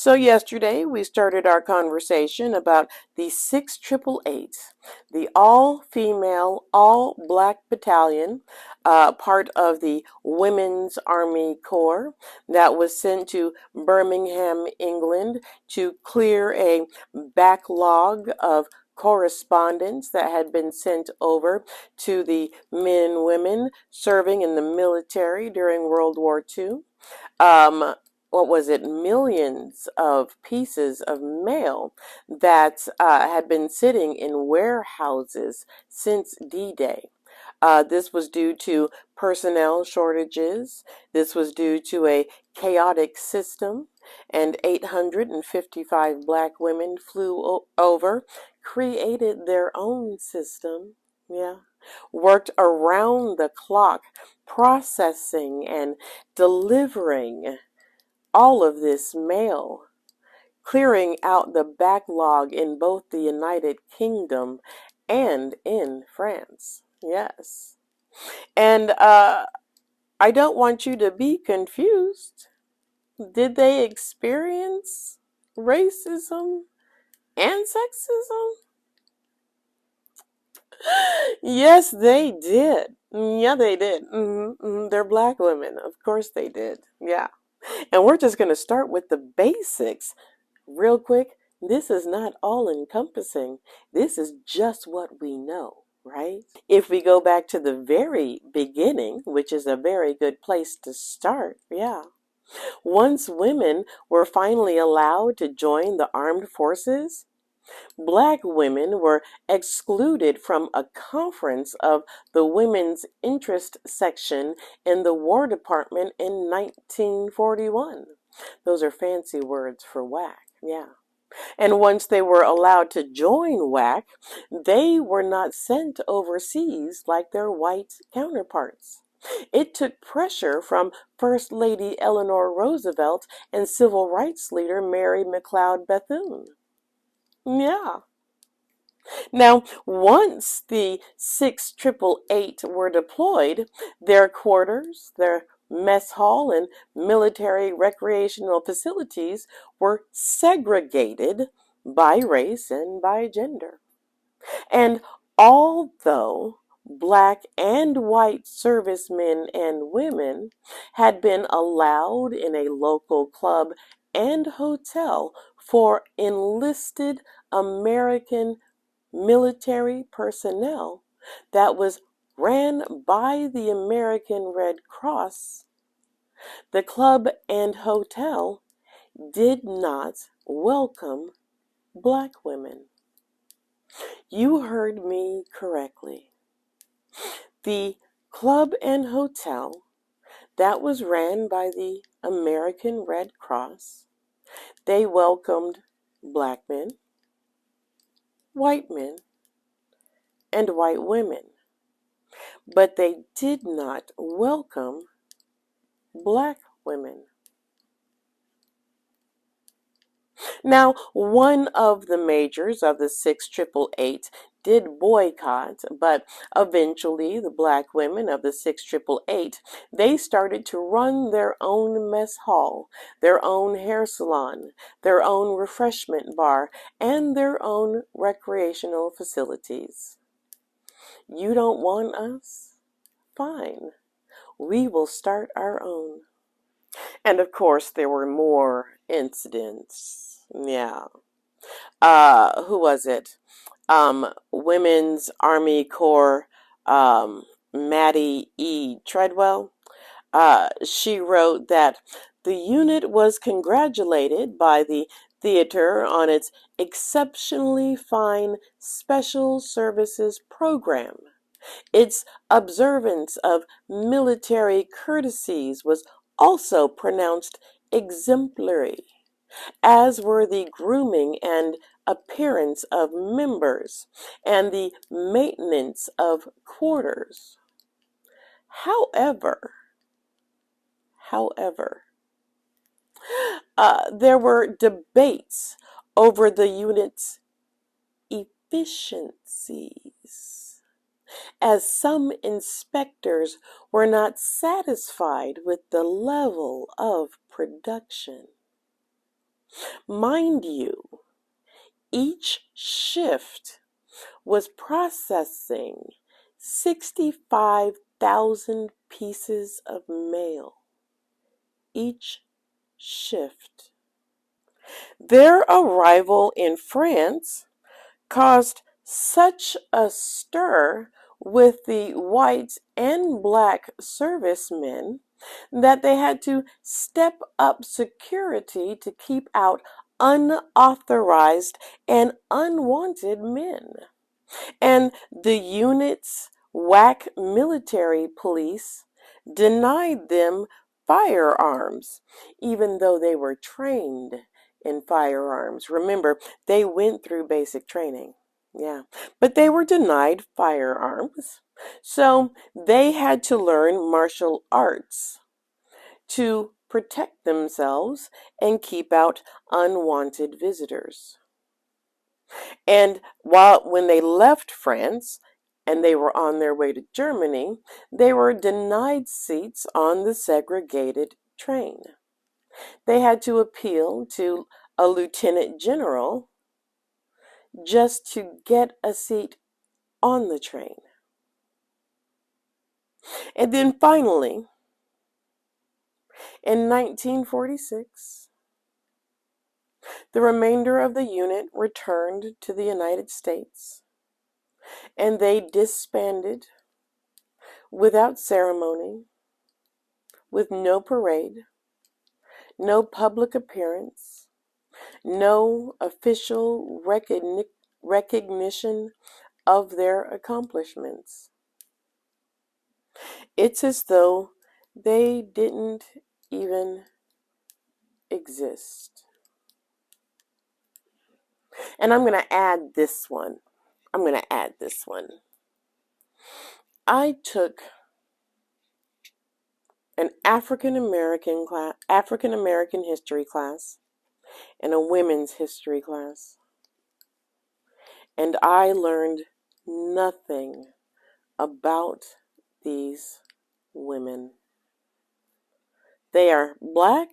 So yesterday we started our conversation about the 688, the all-female, all-black battalion, part of the Women's Army Corps that was sent to Birmingham, England to clear a backlog of correspondence that had been sent over to the men and women serving in the military during World War II. What was it, millions of pieces of mail that had been sitting in warehouses since D-Day. This was due to personnel shortages. This was due to a chaotic system, and 855 black women flew over, created their own system, worked around the clock, processing and delivering all of this mail, clearing out the backlog in both the United Kingdom and in France. Yes. And I don't want you to be confused. Did they experience racism and sexism? Yes, they did. Yeah, they did. They're black women. Of course they did. Yeah. And we're just going to start with the basics. Real quick, this is not all encompassing. This is just what we know, right? If we go back to the very beginning, which is a very good place to start, once women were finally allowed to join the armed forces, black women were excluded from a conference of the Women's Interest section in the War Department in 1941. Those are fancy words for WAC, And once they were allowed to join WAC, they were not sent overseas like their white counterparts. It took pressure from First Lady Eleanor Roosevelt and Civil Rights leader Mary McLeod Bethune. Now, once the 688 were deployed, their quarters, their mess hall, and military recreational facilities were segregated by race and by gender. And although black and white servicemen and women had been allowed in a local club and hotel for enlisted American military personnel that was ran by the American Red Cross, the club and hotel did not welcome black women. You heard me correctly. The club and hotel that was ran by the American Red Cross, they welcomed black men, white men, and white women, but they did not welcome black women. Now, one of the majors of the 688 did boycott, but eventually the black women of the 688, they started to run their own mess hall, their own hair salon, their own refreshment bar, and their own recreational facilities. You don't want us? Fine. We will start our own. And of course, there were more incidents. Who was it? Women's Army Corps, Maddie E. Treadwell. She wrote that the unit was congratulated by the theater on its exceptionally fine special services program. Its observance of military courtesies was also pronounced exemplary, as were the grooming and appearance of members and the maintenance of quarters. However, there were debates over the unit's efficiencies, as some inspectors were not satisfied with the level of production. Mind you, each shift was processing 65,000 pieces of mail. Each shift. Their arrival in France caused such a stir with the white and black servicemen that they had to step up security to keep out unauthorized and unwanted men. And the unit's whack military police denied them firearms, even though they were trained in firearms. Remember, they went through basic training. Yeah, but they were denied firearms. So they had to learn martial arts to protect themselves and keep out unwanted visitors. And when they left France and they were on their way to Germany, they were denied seats on the segregated train. They had to appeal to a lieutenant general just to get a seat on the train. And then finally, in 1946, the remainder of the unit returned to the United States, and they disbanded without ceremony, with no parade, no public appearance, no official recognition of their accomplishments. It's as though they didn't even exist. And I'm going to add this one. I took an African American history class and a women's history class. And I learned nothing about these women. They are black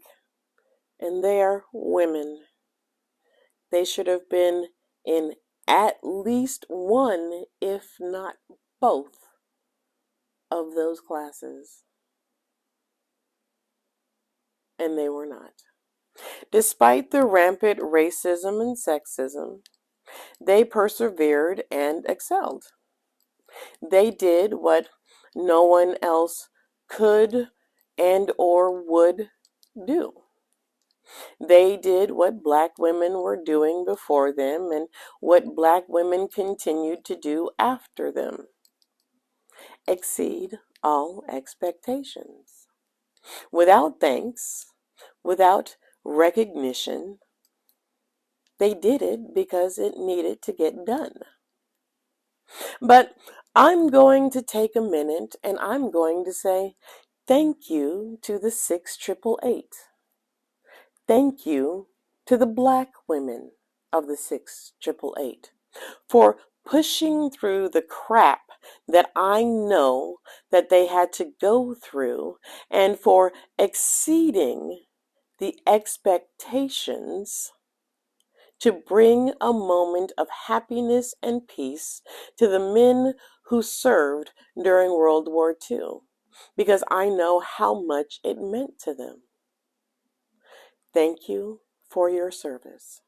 and they are women. They should have been in at least one, if not both, of those classes. And they were not. Despite the rampant racism and sexism, they persevered and excelled. They did what no one else could and or would do. They did what black women were doing before them and what black women continued to do after them. Exceed all expectations. Without thanks, without recognition, they did it because it needed to get done. But I'm going to take a minute and I'm going to say thank you to the 6888. Thank you to the black women of the 6888 for pushing through the crap that I know that they had to go through and for exceeding the expectations to bring a moment of happiness and peace to the men who served during World War II, because I know how much it meant to them. Thank you for your service.